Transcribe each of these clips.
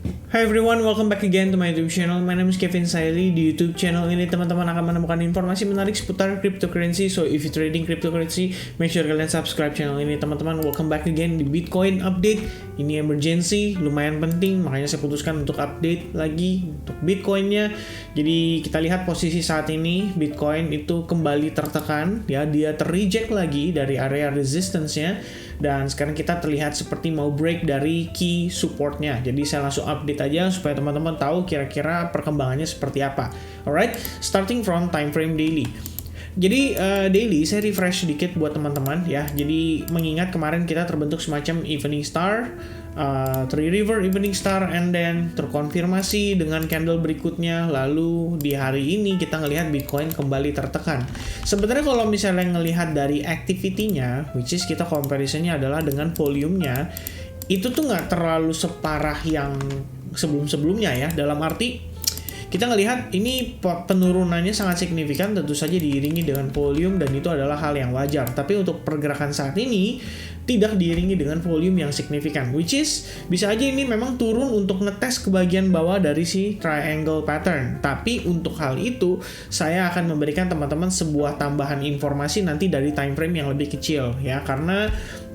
Hi everyone, welcome back again to my YouTube channel. My name is Kevin Saili. Di YouTube channel ini teman-teman akan menemukan informasi menarik seputar cryptocurrency. So if you trading cryptocurrency, make sure kalian subscribe channel ini teman-teman. Welcome back again di Bitcoin update. Ini emergency, lumayan penting, makanya saya putuskan untuk update lagi untuk Bitcoinnya. Jadi kita lihat posisi saat ini Bitcoin itu kembali tertekan, ya, dia terreject lagi dari area resistance-nya. Dan sekarang kita terlihat seperti mau break dari key supportnya. Jadi saya langsung update aja supaya teman-teman tahu kira-kira perkembangannya seperti apa. Alright, starting from time frame daily. Jadi daily saya refresh sedikit buat teman-teman ya. Jadi mengingat kemarin kita terbentuk semacam evening star, Three River evening star, and then terkonfirmasi dengan candle berikutnya. Lalu di hari ini kita ngelihat Bitcoin kembali tertekan. Sebenarnya kalau misalnya ngelihat dari activity-nya, which is kita comparisonnya adalah dengan volumenya, itu tuh nggak terlalu separah yang sebelum-sebelumnya ya. Dalam arti kita ngelihat ini penurunannya sangat signifikan, tentu saja diiringi dengan volume dan itu adalah hal yang wajar. Tapi untuk pergerakan saat ini tidak diiringi dengan volume yang signifikan, which is bisa aja ini memang turun untuk ngetes ke bagian bawah dari si triangle pattern. Tapi untuk hal itu saya akan memberikan teman-teman sebuah tambahan informasi nanti dari time frame yang lebih kecil ya, karena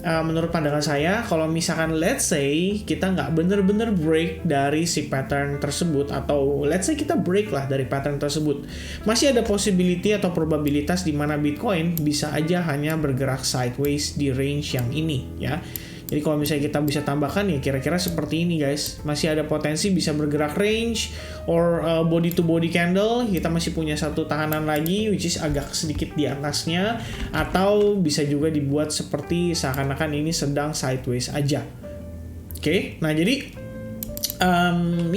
menurut pandangan saya, kalau misalkan let's say kita nggak bener-bener break dari si pattern tersebut, atau let's say kita break lah dari pattern tersebut, masih ada possibility atau probabilitas di mana Bitcoin bisa aja hanya bergerak sideways di range yang ini ya. Jadi kalau misalnya kita bisa tambahkan ya kira-kira seperti ini guys, masih ada potensi bisa bergerak range or body to body candle, kita masih punya satu tahanan lagi which is agak sedikit di atasnya, atau bisa juga dibuat seperti seakan-akan ini sedang sideways aja. Oke, nah jadi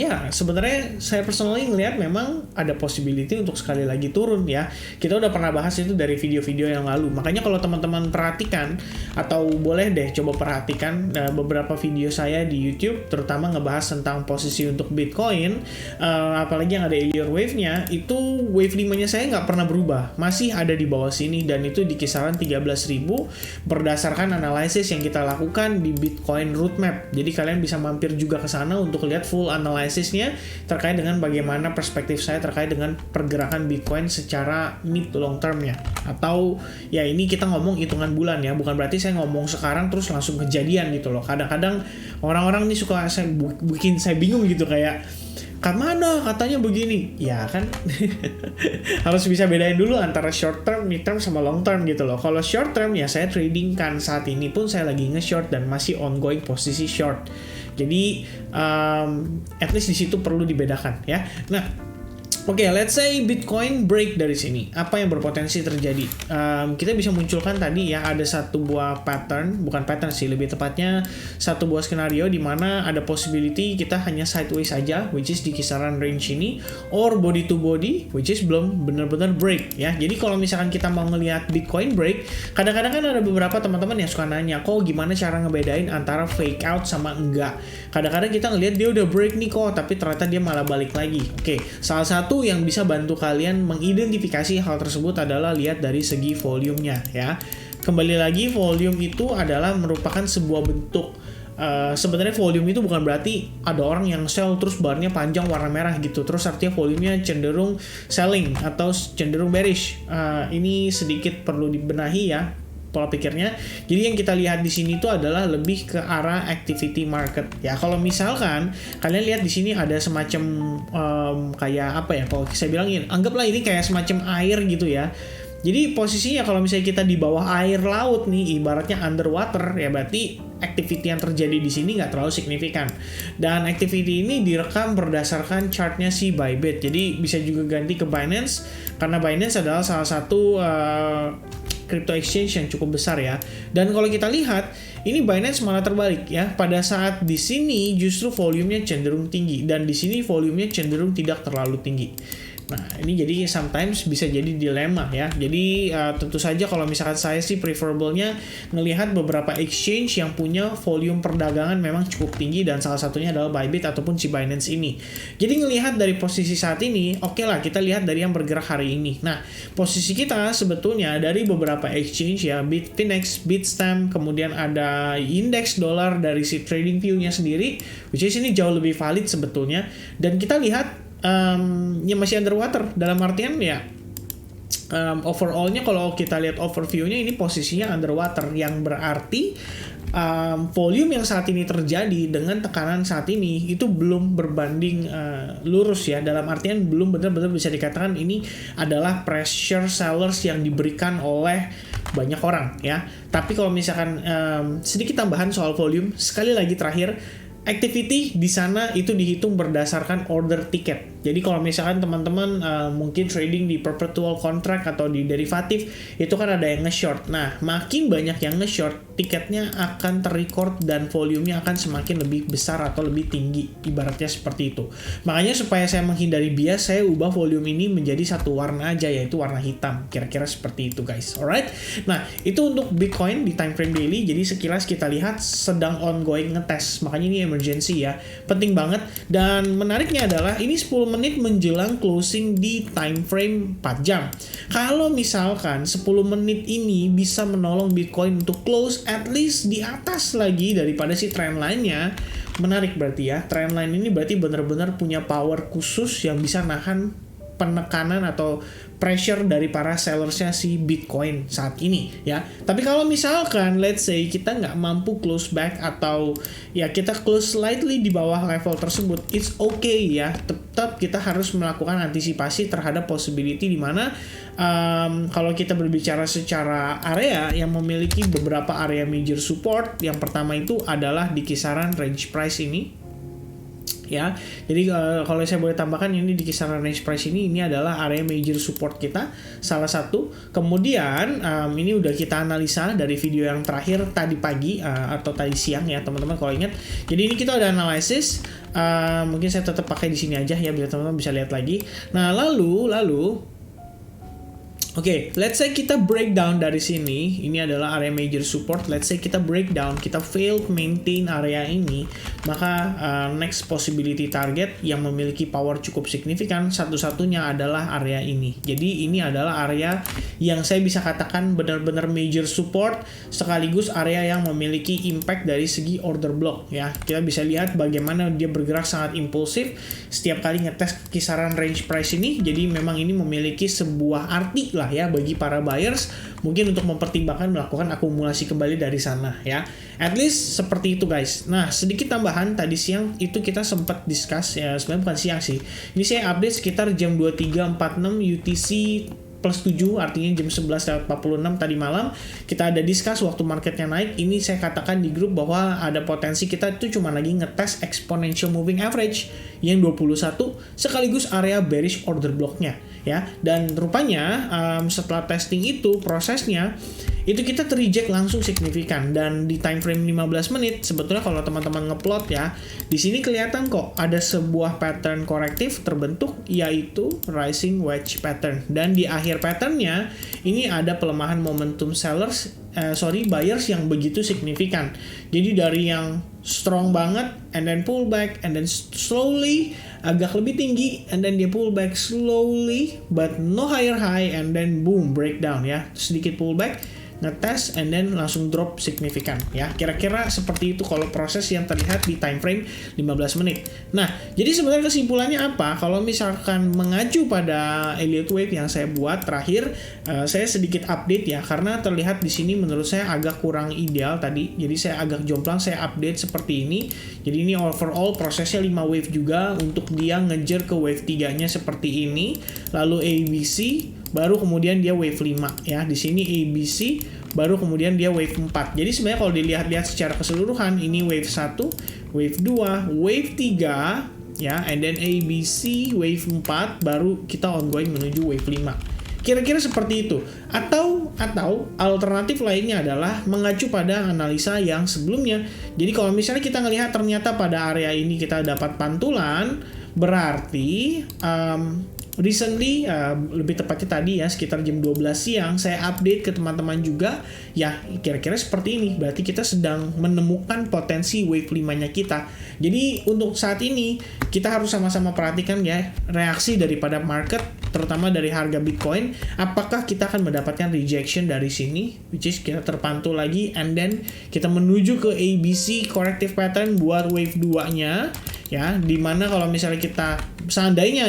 ya sebenarnya saya personally ngelihat memang ada possibility untuk sekali lagi turun ya. Kita udah pernah bahas itu dari video-video yang lalu. Makanya kalau teman-teman perhatikan, atau boleh deh coba perhatikan beberapa video saya di YouTube, terutama ngebahas tentang posisi untuk Bitcoin, apalagi yang ada Elliott Wave-nya, itu wave 5-nya saya nggak pernah berubah. Masih ada di bawah sini dan itu di kisaran 13.000 berdasarkan analisis yang kita lakukan di Bitcoin Roadmap. Jadi kalian bisa mampir juga ke sana untuk lihat full analisisnya terkait dengan bagaimana perspektif saya terkait dengan pergerakan Bitcoin secara mid to long termnya. Atau ya ini kita ngomong hitungan bulan ya, bukan berarti saya ngomong sekarang terus langsung kejadian gitu loh. Kadang-kadang orang-orang nih suka bikin saya bingung gitu, kayak mana katanya begini ya kan. Harus bisa bedain dulu antara short term, mid term, sama long term gitu loh. Kalau short term ya saya trading kan, saat ini pun saya lagi nge-short dan masih ongoing posisi short. Jadi at least di situ perlu dibedakan ya. Nah, oke, let's say Bitcoin break dari sini. Apa yang berpotensi terjadi? Kita bisa munculkan tadi ya, ada satu buah pattern, bukan pattern sih, lebih tepatnya satu buah skenario di mana ada possibility kita hanya sideways saja, which is di kisaran range ini, or body to body, which is belum benar-benar break ya. Jadi kalau misalkan kita mau ngelihat Bitcoin break, kadang-kadang kan ada beberapa teman-teman yang suka nanya, kok gimana cara ngebedain antara fake out sama enggak? Kadang-kadang kita ngelihat dia udah break nih kok, tapi ternyata dia malah balik lagi. Oke, salah satu yang bisa bantu kalian mengidentifikasi hal tersebut adalah lihat dari segi volumenya ya. Kembali lagi, volume itu adalah merupakan sebuah bentuk sebenarnya volume itu bukan berarti ada orang yang sell terus barnya panjang warna merah gitu, terus artinya volumenya cenderung selling atau cenderung bearish. Ini sedikit perlu dibenahi ya pola pikirnya. Jadi yang kita lihat di sini tuh adalah lebih ke arah activity market ya. Kalau misalkan kalian lihat di sini ada semacam kayak apa ya, kalau saya bilangin, anggaplah ini kayak semacam air gitu ya. Jadi posisinya kalau misalnya kita di bawah air laut nih, ibaratnya underwater ya, berarti activity yang terjadi di sini nggak terlalu signifikan. Dan activity ini direkam berdasarkan chartnya si Bybit. Jadi bisa juga ganti ke Binance, karena Binance adalah salah satu crypto exchange yang cukup besar ya. Dan kalau kita lihat, ini Binance malah terbalik ya. Pada saat di sini justru volumenya cenderung tinggi dan di sini volumenya cenderung tidak terlalu tinggi. Nah, ini jadi sometimes bisa jadi dilema ya. Jadi tentu saja kalau misalkan saya sih preferable-nya ngelihat beberapa exchange yang punya volume perdagangan memang cukup tinggi, dan salah satunya adalah Bybit ataupun si Binance ini. Jadi ngelihat dari posisi saat ini, oke lah kita lihat dari yang bergerak hari ini. Nah, posisi kita sebetulnya dari beberapa exchange ya, Bitfinex, Bitstamp, kemudian ada indeks dolar dari si TradingView-nya sendiri, which is ini jauh lebih valid sebetulnya. Dan kita lihat ya masih underwater, dalam artian ya overall-nya kalau kita lihat overview-nya ini posisinya underwater, yang berarti volume yang saat ini terjadi dengan tekanan saat ini itu belum berbanding lurus ya, dalam artian belum benar-benar bisa dikatakan ini adalah pressure sellers yang diberikan oleh banyak orang ya. Tapi kalau misalkan sedikit tambahan soal volume, sekali lagi terakhir, activity di sana itu dihitung berdasarkan order ticket. Jadi kalau misalkan teman-teman mungkin trading di perpetual contract atau di derivatif, itu kan ada yang nge-short. Nah, makin banyak yang nge-short, tiketnya akan ter-record dan volumenya akan semakin lebih besar atau lebih tinggi, ibaratnya seperti itu. Makanya supaya saya menghindari bias, saya ubah volume ini menjadi satu warna aja, yaitu warna hitam. Kira-kira seperti itu guys. Alright. Nah, itu untuk Bitcoin di time frame daily. Jadi sekilas kita lihat sedang ongoing ngetes. Makanya ini emergency ya. Penting banget. Dan menariknya adalah ini 10 menit menjelang closing di time frame 4 jam. Kalau misalkan 10 menit ini bisa menolong Bitcoin untuk close at least di atas lagi daripada si trendline-nya, menarik berarti ya. Trendline ini berarti benar-benar punya power khusus yang bisa nahan penekanan atau pressure dari para sellersnya si Bitcoin saat ini ya. Tapi kalau misalkan let's say kita nggak mampu close back atau ya kita close slightly di bawah level tersebut, it's okay ya. Tetap kita harus melakukan antisipasi terhadap possibility di mana kalau kita berbicara secara area yang memiliki beberapa area major support, yang pertama itu adalah di kisaran range price ini. Ya, jadi kalau saya boleh tambahkan, ini di kisaran range price ini adalah area major support kita salah satu. Kemudian ini udah kita analisa dari video yang terakhir tadi pagi atau tadi siang ya teman-teman kalau ingat. Jadi ini kita udah analisis, mungkin saya tetap pakai di sini aja ya biar teman-teman bisa lihat lagi. Nah lalu Oke, let's say kita breakdown dari sini, ini adalah area major support. Let's say kita breakdown, kita fail maintain area ini, maka next possibility target yang memiliki power cukup signifikan satu-satunya adalah area ini. Jadi ini adalah area yang saya bisa katakan benar-benar major support, sekaligus area yang memiliki impact dari segi order block ya. Kita bisa lihat bagaimana dia bergerak sangat impulsif setiap kali ngetes kisaran range price ini. Jadi memang ini memiliki sebuah arti lah ya bagi para buyers, mungkin untuk mempertimbangkan melakukan akumulasi kembali dari sana ya. At least seperti itu guys. Nah, sedikit tambahan, tadi siang itu kita sempat discuss ya, sebenarnya bukan siang sih. Ini saya update sekitar jam 23.46 UTC plus 7, artinya jam 11.46 tadi malam. Kita ada discuss waktu marketnya naik. Ini saya katakan di grup bahwa ada potensi kita itu cuma lagi ngetes exponential moving average yang 21 sekaligus area bearish order blocknya ya. Dan rupanya setelah testing itu prosesnya itu kita terreject langsung signifikan, dan di time frame 15 menit sebetulnya kalau teman-teman ngeplot ya, di sini kelihatan kok ada sebuah pattern korektif terbentuk, yaitu rising wedge pattern, dan di akhir patternnya ini ada pelemahan momentum buyers yang begitu signifikan. Jadi dari yang strong banget and then pull back and then slowly agak lebih tinggi and then dia pull back slowly but no higher high and then boom breakdown ya, sedikit pullback, ngetes and then langsung drop signifikan ya. Kira-kira seperti itu kalau proses yang terlihat di time frame 15 menit. Nah, jadi sebenarnya kesimpulannya apa? Kalau misalkan mengacu pada Elliott Wave yang saya buat terakhir, saya sedikit update ya, karena terlihat di sini menurut saya agak kurang ideal tadi. Jadi saya agak jomplang, saya update seperti ini. Jadi ini overall prosesnya 5 wave juga untuk dia ngejar ke wave 3-nya seperti ini. Lalu ABC, baru kemudian dia wave 5 ya. Di sini ABC, baru kemudian dia wave 4. Jadi sebenarnya kalau dilihat-lihat secara keseluruhan, ini wave 1, wave 2, wave 3 ya, and then ABC wave 4, baru kita ongoing menuju wave 5. Kira-kira seperti itu. Atau alternatif lainnya adalah mengacu pada analisa yang sebelumnya. Jadi kalau misalnya kita ngelihat ternyata pada area ini kita dapat pantulan, Berarti recently, lebih tepatnya tadi ya sekitar jam 12 siang saya update ke teman-teman juga ya kira-kira seperti ini. Berarti kita sedang menemukan potensi wave 5-nya kita. Jadi untuk saat ini kita harus sama-sama perhatikan ya reaksi daripada market, terutama dari harga Bitcoin. Apakah kita akan mendapatkan rejection dari sini, which is kita terpantul lagi, and then kita menuju ke ABC corrective pattern buat wave 2-nya. Ya, dimana kalau misalnya kita seandainya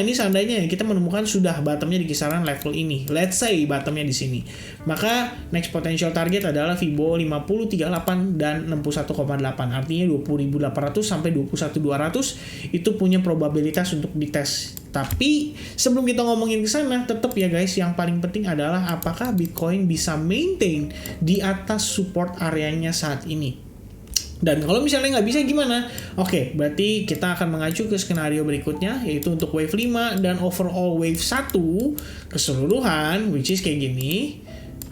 kita menemukan sudah bottomnya di kisaran level ini, let's say bottomnya di sini, maka next potential target adalah Fibo 50.38 dan 61,8, artinya 20.800 sampai 21.200 itu punya probabilitas untuk dites. Tapi sebelum kita ngomongin ke sana, tetap ya guys, yang paling penting adalah apakah Bitcoin bisa maintain di atas support areanya saat ini. Dan kalau misalnya nggak bisa gimana? Oke, berarti kita akan mengacu ke skenario berikutnya, yaitu untuk wave 5 dan overall wave 1 keseluruhan, which is kayak gini.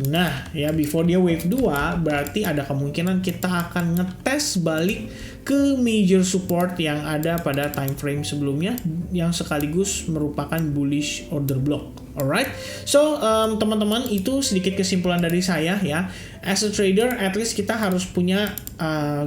Nah, ya before dia wave 2, berarti ada kemungkinan kita akan ngetes balik ke major support yang ada pada time frame sebelumnya, yang sekaligus merupakan bullish order block. Alright, so teman-teman, itu sedikit kesimpulan dari saya ya. As a trader, at least kita harus punya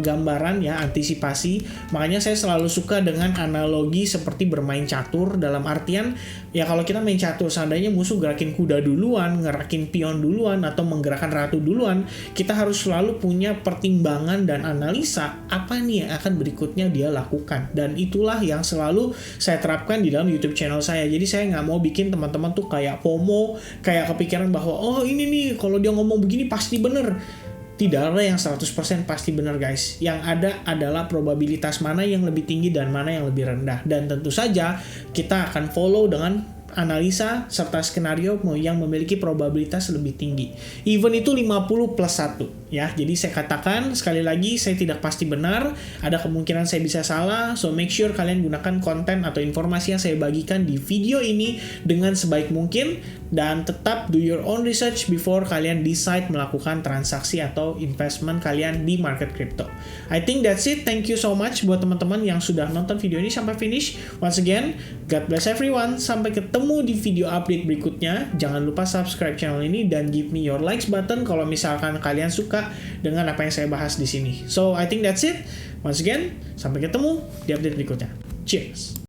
gambaran ya, antisipasi. Makanya saya selalu suka dengan analogi seperti bermain catur, dalam artian ya kalau kita main catur, seandainya musuh gerakin kuda duluan, ngerakin pion duluan, atau menggerakkan ratu duluan, kita harus selalu punya pertimbangan dan analisa apa nih yang akan berikutnya dia lakukan. Dan itulah yang selalu saya terapkan di dalam YouTube channel saya. Jadi saya nggak mau bikin teman-teman tuh kayak FOMO, kayak kepikiran bahwa oh ini nih kalau dia ngomong begini pasti bener. Tidak ada yang 100% pasti benar guys. Yang ada adalah probabilitas mana yang lebih tinggi dan mana yang lebih rendah. Dan tentu saja kita akan follow dengan analisa serta skenario yang memiliki probabilitas lebih tinggi. Even itu 50 plus 1 ya. Jadi saya katakan sekali lagi, saya tidak pasti benar, ada kemungkinan saya bisa salah. So make sure kalian gunakan konten atau informasi yang saya bagikan di video ini dengan sebaik mungkin, dan tetap do your own research before kalian decide melakukan transaksi atau investment kalian di market crypto. I think that's it. Thank you so much buat teman-teman yang sudah nonton video ini sampai finish. Once again, God bless everyone. Sampai ketemu di video update berikutnya. Jangan lupa subscribe channel ini dan give me your likes button kalau misalkan kalian suka dengan apa yang saya bahas di sini. So I think that's it. Once again, sampai ketemu di update berikutnya. Cheers.